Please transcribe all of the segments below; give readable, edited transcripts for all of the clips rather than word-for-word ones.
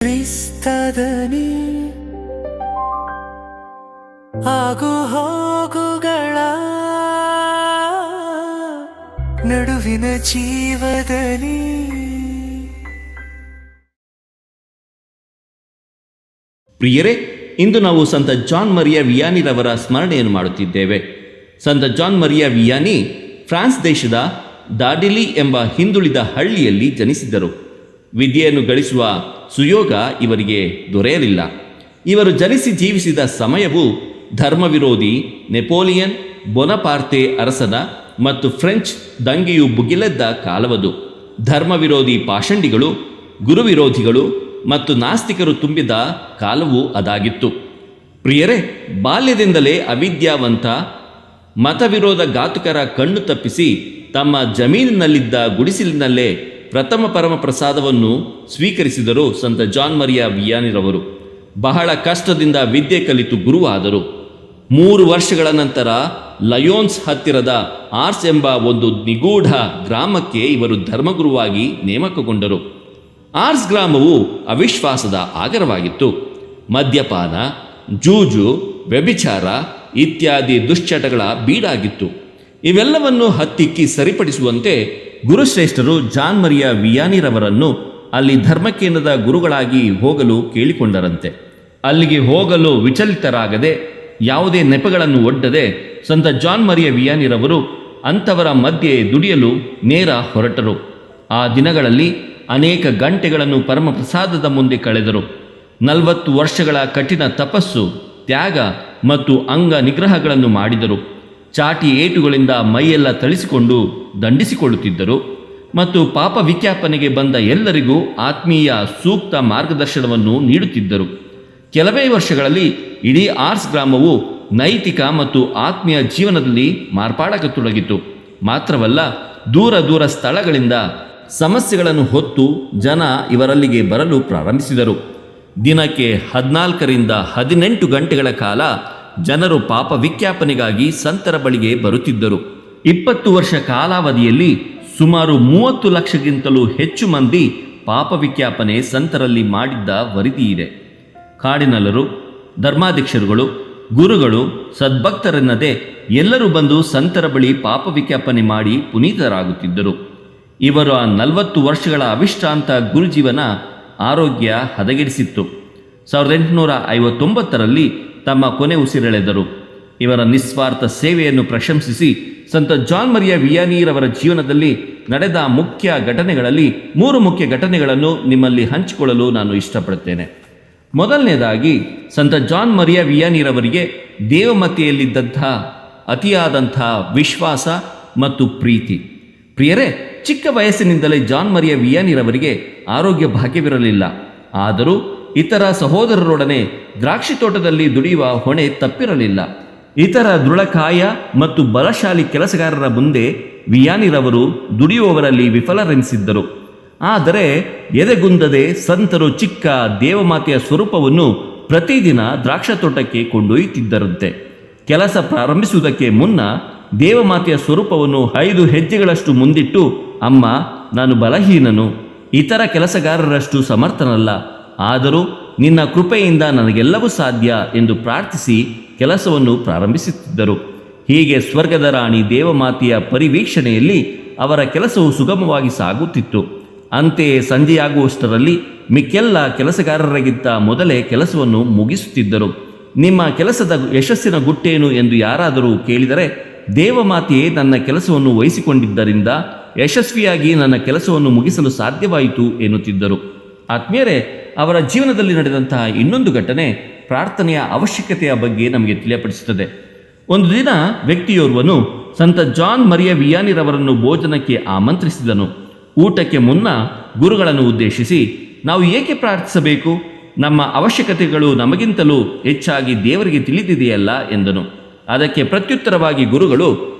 ಕ್ರಿಸ್ತದನಿ ಆಗು ಹೋಗುಗಳ ನಡುವಿನ ಜೀವದನಿ. ಪ್ರಿಯರೇ, ಇಂದು ನಾವು ಸಂತ ಜಾನ್ ಮರಿಯ ವಿಯಾನಿರವರ ಸ್ಮರಣೆಯನ್ನು ಮಾಡುತ್ತಿದ್ದೇವೆ. ಸಂತ ಜಾನ್ ಮರಿಯ ವಿಯಾನಿ ಫ್ರಾನ್ಸ್ ದೇಶದ ದಾಡಿಲಿ ಎಂಬ ಹಿಂದುಳಿದ ಹಳ್ಳಿಯಲ್ಲಿ ಜನಿಸಿದರು. ವಿದ್ಯೆಯನ್ನು ಗಳಿಸುವ ಸುಯೋಗ ಇವರಿಗೆ ದೊರೆಯಲಿಲ್ಲ. ಇವರು ಜನಿಸಿ ಜೀವಿಸಿದ ಸಮಯವು ಧರ್ಮವಿರೋಧಿ ನೆಪೋಲಿಯನ್ ಬೊನಪಾರ್ತೆ ಅರಸನ ಮತ್ತು ಫ್ರೆಂಚ್ ದಂಗೆಯು ಭುಗಿಲೆದ್ದ ಕಾಲವದು. ಧರ್ಮವಿರೋಧಿ ಪಾಷಂಡಿಗಳು, ಗುರುವಿರೋಧಿಗಳು ಮತ್ತು ನಾಸ್ತಿಕರು ತುಂಬಿದ ಕಾಲವೂ ಅದಾಗಿತ್ತು. ಪ್ರಿಯರೇ, ಬಾಲ್ಯದಿಂದಲೇ ಅವಿದ್ಯಾವಂತ ಮತವಿರೋಧ ಘಾತುಕರ ಕಣ್ಣು ತಪ್ಪಿಸಿ ತಮ್ಮ ಜಮೀನಿನಲ್ಲಿದ್ದ ಗುಡಿಸಿಲಿನಲ್ಲೇ ಪ್ರಥಮ ಪರಮ ಪ್ರಸಾದವನ್ನು ಸ್ವೀಕರಿಸಿದರು ಸಂತ ಜಾನ್ ಮರಿಯ ವಿಯಾನಿರವರು. ಬಹಳ ಕಷ್ಟದಿಂದ ವಿದ್ಯೆ ಕಲಿತು ಗುರುವಾದರು. 3 ವರ್ಷಗಳ ನಂತರ ಲಯೋನ್ಸ್ ಹತ್ತಿರದ ಆರ್ಸ್ ಎಂಬ ಒಂದು ನಿಗೂಢ ಗ್ರಾಮಕ್ಕೆ ಇವರು ಧರ್ಮಗುರುವಾಗಿ ನೇಮಕಗೊಂಡರು. ಆರ್ಸ್ ಗ್ರಾಮವು ಅವಿಶ್ವಾಸದ ಆಗರವಾಗಿತ್ತು. ಮದ್ಯಪಾನ, ಜೂಜು, ವ್ಯಭಿಚಾರ ಇತ್ಯಾದಿ ದುಶ್ಚಟಗಳ ಬೀಡಾಗಿತ್ತು. ಇವೆಲ್ಲವನ್ನು ಹತ್ತಿಕ್ಕಿ ಸರಿಪಡಿಸುವಂತೆ ಗುರುಶ್ರೇಷ್ಠರು ಜಾನ್ ಮರಿಯ ವಿಯಾನಿರವರನ್ನು ಅಲ್ಲಿ ಧರ್ಮಕೇಂದ್ರದ ಗುರುಗಳಾಗಿ ಹೋಗಲು ಕೇಳಿಕೊಂಡರಂತೆ. ಅಲ್ಲಿಗೆ ಹೋಗಲು ವಿಚಲಿತರಾಗದೆ, ಯಾವುದೇ ನೆಪಗಳನ್ನು ಒಡ್ಡದೆ ಸಂತ ಜಾನ್ ಮರಿಯ ವಿಯಾನಿರವರು ಅಂಥವರ ಮಧ್ಯೆ ದುಡಿಯಲು ನೇರ ಹೊರಟರು. ಆ ದಿನಗಳಲ್ಲಿ ಅನೇಕ ಗಂಟೆಗಳನ್ನು ಪರಮಪ್ರಸಾದದ ಮುಂದೆ ಕಳೆದರು. 40 ವರ್ಷಗಳ ಕಠಿಣ ತಪಸ್ಸು, ತ್ಯಾಗ ಮತ್ತು ಅಂಗ ನಿಗ್ರಹಗಳನ್ನು ಮಾಡಿದರು. ಚಾಟಿ ಏಟುಗಳಿಂದ ಮೈಯೆಲ್ಲ ಥಳಿಸಿಕೊಂಡು ದಂಡಿಸಿಕೊಳ್ಳುತ್ತಿದ್ದರು ಮತ್ತು ಪಾಪ ವಿಜ್ಞಾಪನೆಗೆ ಬಂದ ಎಲ್ಲರಿಗೂ ಆತ್ಮೀಯ ಸೂಕ್ತ ಮಾರ್ಗದರ್ಶನವನ್ನು ನೀಡುತ್ತಿದ್ದರು. ಕೆಲವೇ ವರ್ಷಗಳಲ್ಲಿ ಇಡೀ ಆರ್ಸ್ ಗ್ರಾಮವು ನೈತಿಕ ಮತ್ತು ಆತ್ಮೀಯ ಜೀವನದಲ್ಲಿ ಮಾರ್ಪಾಡಾಗತೊಡಗಿತು. ಮಾತ್ರವಲ್ಲ, ದೂರ ದೂರ ಸ್ಥಳಗಳಿಂದ ಸಮಸ್ಯೆಗಳನ್ನು ಹೊತ್ತು ಜನ ಇವರಲ್ಲಿಗೆ ಬರಲು ಪ್ರಾರಂಭಿಸಿದರು. ದಿನಕ್ಕೆ 14ರಿಂದ 18 ಗಂಟೆಗಳ ಕಾಲ ಜನರು ಪಾಪ ವಿಜ್ಞಾಪನೆಗಾಗಿ ಸಂತರ ಬಳಿಗೆ ಬರುತ್ತಿದ್ದರು. 20 ವರ್ಷ ಕಾಲಾವಧಿಯಲ್ಲಿ ಸುಮಾರು 30 ಲಕ್ಷಕ್ಕಿಂತಲೂ ಹೆಚ್ಚು ಮಂದಿ ಪಾಪ ವಿಜ್ಞಾಪನೆ ಸಂತರಲ್ಲಿ ಮಾಡಿದ್ದ ವರದಿಯಿದೆ. ಕಾಡಿನಲ್ಲರು, ಧರ್ಮಾಧ್ಯಕ್ಷರುಗಳು, ಗುರುಗಳು, ಸದ್ಭಕ್ತರೆನ್ನದೇ ಎಲ್ಲರೂ ಬಂದು ಸಂತರ ಬಳಿ ಪಾಪ ವಿಜ್ಞಾಪನೆ ಮಾಡಿ ಪುನೀತರಾಗುತ್ತಿದ್ದರು. ಇವರ 40 ವರ್ಷಗಳ ಅವಿಶ್ರಾಂತ ಗುರುಜೀವನ ಆರೋಗ್ಯ ಹದಗೆಡಿಸಿತ್ತು. 1859ರಲ್ಲಿ ತಮ್ಮ ಕೊನೆ ಉಸಿರೆಳೆದರು. ಇವರ ನಿಸ್ವಾರ್ಥ ಸೇವೆಯನ್ನು ಪ್ರಶಂಸಿಸಿ ಸಂತ ಜಾನ್ ಮರಿಯ ವಿಯಾನಿರವರ ಜೀವನದಲ್ಲಿ ನಡೆದ ಮುಖ್ಯ ಘಟನೆಗಳಲ್ಲಿ 3 ಮುಖ್ಯ ಘಟನೆಗಳನ್ನು ನಿಮ್ಮಲ್ಲಿ ಹಂಚಿಕೊಳ್ಳಲು ನಾನು ಇಷ್ಟಪಡುತ್ತೇನೆ. ಮೊದಲನೇದಾಗಿ, ಸಂತ ಜಾನ್ ಮರಿಯ ವಿಯಾನಿರವರಿಗೆ ದೇವಮತೆಯಲ್ಲಿದ್ದಂಥ ಅತಿಯಾದಂಥ ವಿಶ್ವಾಸ ಮತ್ತು ಪ್ರೀತಿ. ಪ್ರಿಯರೇ, ಚಿಕ್ಕ ವಯಸ್ಸಿನಿಂದಲೇ ಜಾನ್ ಮರಿಯ ವಿಯಾನಿರವರಿಗೆ ಆರೋಗ್ಯ ಭಾಗ್ಯವಿರಲಿಲ್ಲ. ಆದರೂ ಇತರ ಸಹೋದರರೊಡನೆ ದ್ರಾಕ್ಷಿ ತೋಟದಲ್ಲಿ ದುಡಿಯುವ ಹೊಣೆ ತಪ್ಪಿರಲಿಲ್ಲ. ಇತರ ದೃಢಕಾಯ ಮತ್ತು ಬಲಶಾಲಿ ಕೆಲಸಗಾರರ ಮುಂದೆ ವಿಯಾನಿರವರು ದುಡಿಯುವವರಲ್ಲಿ ವಿಫಲರೆನಿಸಿದ್ದರು. ಆದರೆ ಎದೆಗುಂದದೆ ಸಂತರು ಚಿಕ್ಕ ದೇವಮಾತೆಯ ಸ್ವರೂಪವನ್ನು ಪ್ರತಿದಿನ ದ್ರಾಕ್ಷ ತೋಟಕ್ಕೆ ಕೊಂಡೊಯ್ಯುತ್ತಿದ್ದರಂತೆ. ಕೆಲಸ ಪ್ರಾರಂಭಿಸುವುದಕ್ಕೆ ಮುನ್ನ ದೇವಮಾತೆಯ ಸ್ವರೂಪವನ್ನು 5 ಹೆಜ್ಜೆಗಳಷ್ಟು ಮುಂದಿಟ್ಟು, ಅಮ್ಮ, ನಾನು ಬಲಹೀನನು, ಇತರ ಕೆಲಸಗಾರರಷ್ಟು ಸಮರ್ಥನಲ್ಲ, ಆದರೂ ನಿನ್ನ ಕೃಪೆಯಿಂದ ನನಗೆಲ್ಲವೂ ಸಾಧ್ಯ ಎಂದು ಪ್ರಾರ್ಥಿಸಿ ಕೆಲಸವನ್ನು ಪ್ರಾರಂಭಿಸುತ್ತಿದ್ದರು. ಹೀಗೆ ಸ್ವರ್ಗದ ರಾಣಿ ದೇವಮಾತೆಯ ಪರಿವೀಕ್ಷಣೆಯಲ್ಲಿ ಅವರ ಕೆಲಸವು ಸುಗಮವಾಗಿ ಸಾಗುತ್ತಿತ್ತು. ಅಂತೆಯೇ ಸಂಜೆಯಾಗುವಷ್ಟರಲ್ಲಿ ಮಿಕ್ಕೆಲ್ಲ ಕೆಲಸಗಾರರಿಗಿಂತ ಮೊದಲೇ ಕೆಲಸವನ್ನು ಮುಗಿಸುತ್ತಿದ್ದರು. ನಿಮ್ಮ ಕೆಲಸದ ಯಶಸ್ಸಿನ ಗುಟ್ಟೇನು ಎಂದು ಯಾರಾದರೂ ಕೇಳಿದರೆ, ದೇವಮಾತೆಯೇ ನನ್ನ ಕೆಲಸವನ್ನು ವಹಿಸಿಕೊಂಡಿದ್ದರಿಂದ ಯಶಸ್ವಿಯಾಗಿ ನನ್ನ ಕೆಲಸವನ್ನು ಮುಗಿಸಲು ಸಾಧ್ಯವಾಯಿತು ಎನ್ನುತ್ತಿದ್ದರು. ಆತ್ಮೀಯರೇ, ಅವರ ಜೀವನದಲ್ಲಿ ನಡೆದಂತಹ ಇನ್ನೊಂದು ಘಟನೆ ಪ್ರಾರ್ಥನೆಯ ಅವಶ್ಯಕತೆಯ ಬಗ್ಗೆ ನಮಗೆ ತಿಳಿಯಪಡಿಸುತ್ತದೆ. ಒಂದು ದಿನ ವ್ಯಕ್ತಿಯೋರ್ವನು ಸಂತ ಜಾನ್ ಮರಿಯ ವಿಯಾನಿರವರನ್ನು ಭೋಜನಕ್ಕೆ ಆಮಂತ್ರಿಸಿದನು. ಊಟಕ್ಕೆ ಮುನ್ನ ಗುರುಗಳನ್ನು ಉದ್ದೇಶಿಸಿ, ನಾವು ಏಕೆ ಪ್ರಾರ್ಥಿಸಬೇಕು? ನಮ್ಮ ಅವಶ್ಯಕತೆಗಳು ನಮಗಿಂತಲೂ ಹೆಚ್ಚಾಗಿ ದೇವರಿಗೆ ತಿಳಿದಿದೆಯಲ್ಲ ಎಂದನು. ಅದಕ್ಕೆ ಪ್ರತ್ಯುತ್ತರವಾಗಿ ಗುರುಗಳು,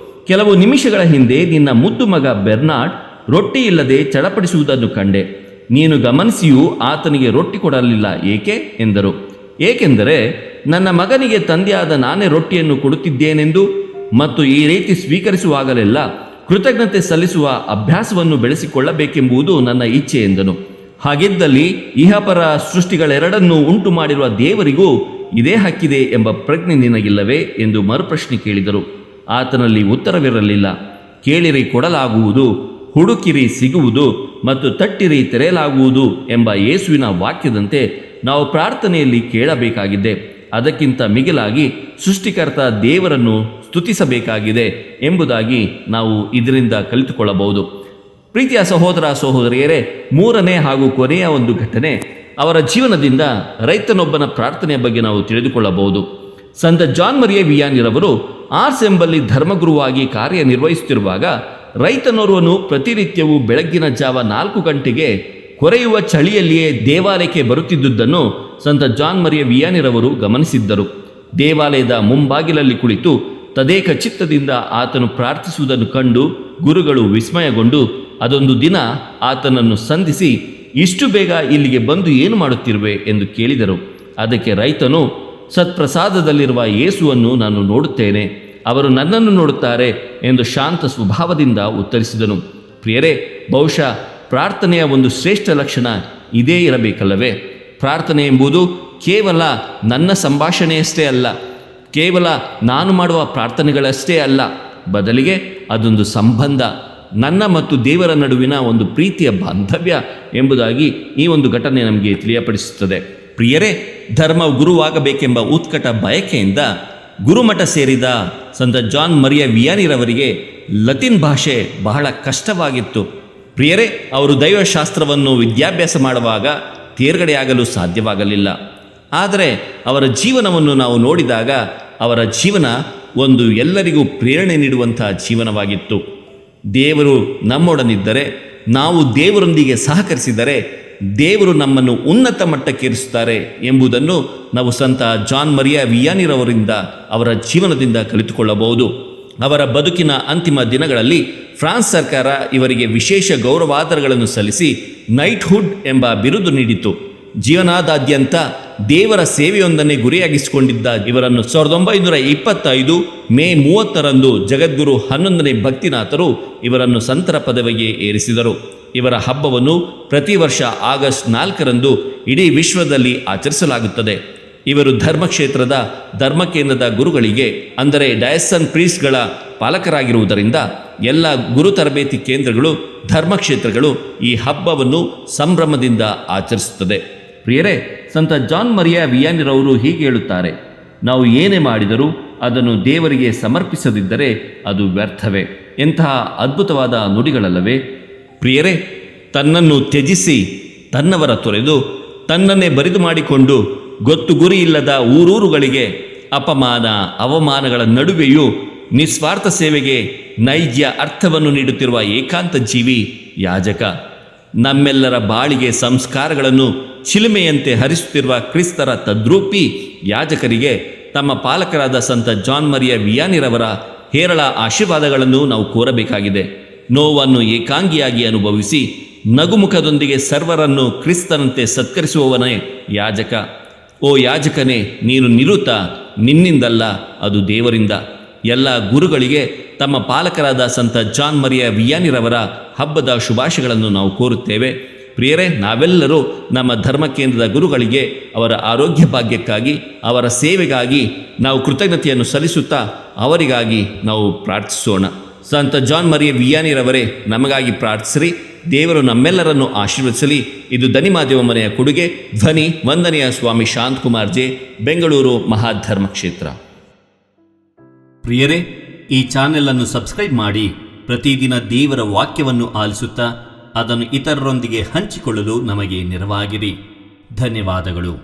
ಕೆಲವು ನಿಮಿಷಗಳ ಹಿಂದೆ ನಿನ್ನ ಮುದ್ದು ಮಗ ಬೆರ್ನಾರ್ಡ್ ರೊಟ್ಟಿ ಇಲ್ಲದೆ ಚಡಪಡಿಸುವುದನ್ನು ಕಂಡೆ. ನೀನು ಗಮನಿಸಿಯೂ ಆತನಿಗೆ ರೊಟ್ಟಿ ಕೊಡಲಿಲ್ಲ, ಏಕೆ ಎಂದರು. ಏಕೆಂದರೆ ನನ್ನ ಮಗನಿಗೆ ತಂದೆಯಾದ ನಾನೇ ರೊಟ್ಟಿಯನ್ನು ಕೊಡುತ್ತಿದ್ದೇನೆಂದು ಮತ್ತು ಈ ರೀತಿ ಸ್ವೀಕರಿಸುವಾಗಲೆಲ್ಲ ಕೃತಜ್ಞತೆ ಸಲ್ಲಿಸುವ ಅಭ್ಯಾಸವನ್ನು ಬೆಳೆಸಿಕೊಳ್ಳಬೇಕೆಂಬುದು ನನ್ನ ಇಚ್ಛೆ ಎಂದನು. ಹಾಗಿದ್ದಲ್ಲಿ ಇಹಪರ ಸೃಷ್ಟಿಗಳೆರಡನ್ನೂ ಉಂಟು ಮಾಡಿರುವ ದೇವರಿಗೂ ಇದೇ ಹಕ್ಕಿದೆ ಎಂಬ ಪ್ರಜ್ಞೆ ನಿನಗಿಲ್ಲವೇ ಎಂದು ಮರುಪ್ರಶ್ನೆ ಕೇಳಿದರು. ಆತನಲ್ಲಿ ಉತ್ತರವಿರಲಿಲ್ಲ. ಕೇಳಿರಿ ಕೊಡಲಾಗುವುದು, ಹುಡುಕಿರಿ ಸಿಗುವುದು ಮತ್ತು ತಟ್ಟಿರಿ ತೆರೆಯಲಾಗುವುದು ಎಂಬ ಯೇಸುವಿನ ವಾಕ್ಯದಂತೆ ನಾವು ಪ್ರಾರ್ಥನೆಯಲ್ಲಿ ಕೇಳಬೇಕಾಗಿದೆ. ಅದಕ್ಕಿಂತ ಮಿಗಿಲಾಗಿ ಸೃಷ್ಟಿಕರ್ತ ದೇವರನ್ನು ಸ್ತುತಿಸಬೇಕಾಗಿದೆ ಎಂಬುದಾಗಿ ನಾವು ಇದರಿಂದ ಕಲಿತುಕೊಳ್ಳಬಹುದು. ಪ್ರೀತಿಯ ಸಹೋದರ ಸಹೋದರಿಯರೇ, ಮೂರನೇ ಹಾಗೂ ಕೊನೆಯ ಒಂದು ಘಟನೆ ಅವರ ಜೀವನದಿಂದ ರೈತನೊಬ್ಬನ ಪ್ರಾರ್ಥನೆಯ ಬಗ್ಗೆ ನಾವು ತಿಳಿದುಕೊಳ್ಳಬಹುದು. ಸಂತ ಜಾನ್ ಮರಿಯ ವಿಯಾನಿರವರು ಆರ್ಸ್ ಎಂಬಲ್ಲಿ ಧರ್ಮಗುರುವಾಗಿ ಕಾರ್ಯನಿರ್ವಹಿಸುತ್ತಿರುವಾಗ ರೈತನೋರ್ವನು ಪ್ರತಿನಿತ್ಯವೂ ಬೆಳಗ್ಗಿನ ಜಾವ 4 ಗಂಟೆಗೆ ಕೊರೆಯುವ ಚಳಿಯಲ್ಲಿಯೇ ದೇವಾಲಯಕ್ಕೆ ಬರುತ್ತಿದ್ದುದನ್ನು ಸಂತ ಜಾನ್ ಮರಿಯ ವಿಯಾನಿರವರು ಗಮನಿಸಿದ್ದರು. ದೇವಾಲಯದ ಮುಂಬಾಗಿಲಲ್ಲಿ ಕುಳಿತು ತದೇಕ ಚಿತ್ತದಿಂದ ಆತನು ಪ್ರಾರ್ಥಿಸುವುದನ್ನು ಕಂಡು ಗುರುಗಳು ವಿಸ್ಮಯಗೊಂಡು ಅದೊಂದು ದಿನ ಆತನನ್ನು ಸಂಧಿಸಿ, ಇಷ್ಟು ಬೇಗ ಇಲ್ಲಿಗೆ ಬಂದು ಏನು ಮಾಡುತ್ತಿರುವೆ ಎಂದು ಕೇಳಿದರು. ಅದಕ್ಕೆ ರೈತನು, ಸತ್ಪ್ರಸಾದದಲ್ಲಿರುವ ಯೇಸುವನ್ನು ನಾನು ನೋಡುತ್ತೇನೆ, ಅವರು ನನ್ನನ್ನು ನೋಡುತ್ತಾರೆ ಎಂದು ಶಾಂತ ಸ್ವಭಾವದಿಂದ ಉತ್ತರಿಸಿದನು. ಪ್ರಿಯರೇ, ಬಹುಶಃ ಪ್ರಾರ್ಥನೆಯ ಒಂದು ಶ್ರೇಷ್ಠ ಲಕ್ಷಣ ಇದೇ ಇರಬೇಕಲ್ಲವೇ? ಪ್ರಾರ್ಥನೆ ಎಂಬುದು ಕೇವಲ ನನ್ನ ಸಂಭಾಷಣೆಯಷ್ಟೇ ಅಲ್ಲ, ಕೇವಲ ನಾನು ಮಾಡುವ ಪ್ರಾರ್ಥನೆಗಳಷ್ಟೇ ಅಲ್ಲ, ಬದಲಿಗೆ ಅದೊಂದು ಸಂಬಂಧ, ನನ್ನ ಮತ್ತು ದೇವರ ನಡುವಿನ ಒಂದು ಪ್ರೀತಿಯ ಬಾಂಧವ್ಯ ಎಂಬುದಾಗಿ ಈ ಒಂದು ಘಟನೆ ನಮಗೆ ತಿಳಿಯಪಡಿಸುತ್ತದೆ. ಪ್ರಿಯರೇ, ಧರ್ಮ ಗುರುವಾಗಬೇಕೆಂಬ ಉತ್ಕಟ ಬಯಕೆಯಿಂದ ಗುರುಮಠ ಸೇರಿದ ಸಂತ ಜಾನ್ ಮರಿಯ ವಿಯಾನಿರವರಿಗೆ ಲತಿನ್ ಭಾಷೆ ಬಹಳ ಕಷ್ಟವಾಗಿತ್ತು. ಪ್ರಿಯರೇ, ಅವರು ದೈವಶಾಸ್ತ್ರವನ್ನು ವಿದ್ಯಾಭ್ಯಾಸ ಮಾಡುವಾಗ ತೇರ್ಗಡೆಯಾಗಲು ಸಾಧ್ಯವಾಗಲಿಲ್ಲ. ಆದರೆ ಅವರ ಜೀವನವನ್ನು ನಾವು ನೋಡಿದಾಗ ಅವರ ಜೀವನ ಒಂದು ಎಲ್ಲರಿಗೂ ಪ್ರೇರಣೆ ನೀಡುವಂಥ ಜೀವನವಾಗಿತ್ತು. ದೇವರು ನಮ್ಮೊಡನಿದ್ದರೆ, ನಾವು ದೇವರೊಂದಿಗೆ ಸಹಕರಿಸಿದರೆ ದೇವರು ನಮ್ಮನ್ನು ಉನ್ನತ ಮಟ್ಟಕ್ಕೇರಿಸುತ್ತಾರೆ ಎಂಬುದನ್ನು ನಾವು ಸಂತ ಜಾನ್ ಮರಿಯ ವಿಯಾನಿರವರಿಂದ, ಅವರ ಜೀವನದಿಂದ ಕಲಿತುಕೊಳ್ಳಬಹುದು. ಅವರ ಬದುಕಿನ ಅಂತಿಮ ದಿನಗಳಲ್ಲಿ ಫ್ರಾನ್ಸ್ ಸರ್ಕಾರ ಇವರಿಗೆ ವಿಶೇಷ ಗೌರವಾದರಗಳನ್ನು ಸಲ್ಲಿಸಿ ನೈಟ್ಹುಡ್ ಎಂಬ ಬಿರುದು ನೀಡಿತು. ಜೀವನಾದಾದ್ಯಂತ ದೇವರ ಸೇವೆಯೊಂದನ್ನೇ ಗುರಿಯಾಗಿಸಿಕೊಂಡಿದ್ದ ಇವರನ್ನು 1925 ಮೇ 30ರಂದು ಜಗದ್ಗುರು 11ನೇ ಭಕ್ತಿನಾಥರು ಇವರನ್ನು ಸಂತರ ಪದವಿಗೆ ಏರಿಸಿದರು. ಇವರ ಹಬ್ಬವನ್ನು ಪ್ರತಿ ವರ್ಷ ಆಗಸ್ಟ್ 4ರಂದು ಇಡೀ ವಿಶ್ವದಲ್ಲಿ ಆಚರಿಸಲಾಗುತ್ತದೆ. ಇವರು ಧರ್ಮಕ್ಷೇತ್ರದ ಧರ್ಮಕೇಂದ್ರದ ಗುರುಗಳಿಗೆ, ಅಂದರೆ ಡಯಸನ್ ಪ್ರೀಸ್ಟ್ಗಳ ಪಾಲಕರಾಗಿರುವುದರಿಂದ ಎಲ್ಲ ಗುರು ತರಬೇತಿ ಕೇಂದ್ರಗಳು, ಧರ್ಮಕ್ಷೇತ್ರಗಳು ಈ ಹಬ್ಬವನ್ನು ಸಂಭ್ರಮದಿಂದ ಆಚರಿಸುತ್ತದೆ. ಪ್ರಿಯರೇ, ಸಂತ ಜಾನ್ ಮರಿಯ ವಿಯಾನಿರವರು ಹೀಗೆ ಹೇಳುತ್ತಾರೆ, ನಾವು ಏನೇ ಮಾಡಿದರೂ ಅದನ್ನು ದೇವರಿಗೆ ಸಮರ್ಪಿಸದಿದ್ದರೆ ಅದು ವ್ಯರ್ಥವೇ. ಎಂತಹ ಅದ್ಭುತವಾದ ನುಡಿಗಳಲ್ಲವೇ? ಪ್ರಿಯರೇ, ತನ್ನನ್ನು ತ್ಯಜಿಸಿ ತನ್ನವರ ತೊರೆದು ತನ್ನನ್ನೇ ಬರಿದು ಮಾಡಿಕೊಂಡು ಗೊತ್ತು ಗುರಿ ಇಲ್ಲದ ಊರೂರುಗಳಿಗೆ ಅಪಮಾನ ಅವಮಾನಗಳ ನಡುವೆಯೂ ನಿಸ್ವಾರ್ಥ ಸೇವೆಗೆ ನೈಜ ಅರ್ಥವನ್ನು ನೀಡುತ್ತಿರುವ ಏಕಾಂತ ಜೀವಿ ಯಾಜಕ. ನಮ್ಮೆಲ್ಲರ ಬಾಳಿಗೆ ಸಂಸ್ಕಾರಗಳನ್ನು ಚಿಲುಮೆಯಂತೆ ಹರಿಸುತ್ತಿರುವ ಕ್ರಿಸ್ತರ ತದ್ರೂಪಿ ಯಾಜಕರಿಗೆ ತಮ್ಮ ಪಾಲಕರಾದ ಸಂತ ಜಾನ್ ಮರಿಯ ವಿಯಾನಿರವರ ಹೇರಳ ಆಶೀರ್ವಾದಗಳನ್ನು ನಾವು ಕೋರಬೇಕಾಗಿದೆ. ನೋವನ್ನು ಏಕಾಂಗಿಯಾಗಿ ಅನುಭವಿಸಿ ನಗುಮುಖದೊಂದಿಗೆ ಸರ್ವರನ್ನು ಕ್ರಿಸ್ತನಂತೆ ಸತ್ಕರಿಸುವವನೇ ಯಾಜಕ. ಓ ಯಾಜಕನೇ, ನೀನು ನಿರುತ, ನಿನ್ನಿಂದಲ್ಲ, ಅದು ದೇವರಿಂದ. ಎಲ್ಲ ಗುರುಗಳಿಗೆ ತಮ್ಮ ಪಾಲಕರಾದ ಸಂತ ಜಾನ್ ಮರಿಯ ವಿಯಾನಿರವರ ಹಬ್ಬದ ಶುಭಾಶಯಗಳನ್ನು ನಾವು ಕೋರುತ್ತೇವೆ. ಪ್ರಿಯರೇ, ನಾವೆಲ್ಲರೂ ನಮ್ಮ ಧರ್ಮ ಕೇಂದ್ರದ ಗುರುಗಳಿಗೆ ಅವರ ಆರೋಗ್ಯ ಭಾಗ್ಯಕ್ಕಾಗಿ, ಅವರ ಸೇವೆಗಾಗಿ ನಾವು ಕೃತಜ್ಞತೆಯನ್ನು ಸಲ್ಲಿಸುತ್ತಾ ಅವರಿಗಾಗಿ ನಾವು ಪ್ರಾರ್ಥಿಸೋಣ. ಸಂತ ಜಾನ್ ಮರಿಯ ವಿಯಾನಿರವರೇ, ನಮಗಾಗಿ ಪ್ರಾರ್ಥಿಸಿರಿ. ದೇವರು ನಮ್ಮೆಲ್ಲರನ್ನು ಆಶೀರ್ವದಿಸಲಿ. ಇದು ಧನಿ ಮಾಧ್ಯಮ ಮನೆಯ ಕೊಡುಗೆ. ಧ್ವನಿ ವಂದನೆಯ ಸ್ವಾಮಿ ಶಾಂತಕುಮಾರ್ ಜೆ, ಬೆಂಗಳೂರು ಮಹಾಧರ್ಮ ಕ್ಷೇತ್ರ. ಪ್ರಿಯರೇ, ಈ ಚಾನೆಲ್ ಅನ್ನು ಸಬ್ಸ್ಕ್ರೈಬ್ ಮಾಡಿ ಪ್ರತಿದಿನ ದೇವರ ವಾಕ್ಯವನ್ನು ಆಲಿಸುತ್ತಾ ಅದನ್ನು ಇತರರೊಂದಿಗೆ ಹಂಚಿಕೊಳ್ಳಲು ನಮಗೆ ನೆರವಾಗಿರಿ. ಧನ್ಯವಾದಗಳು.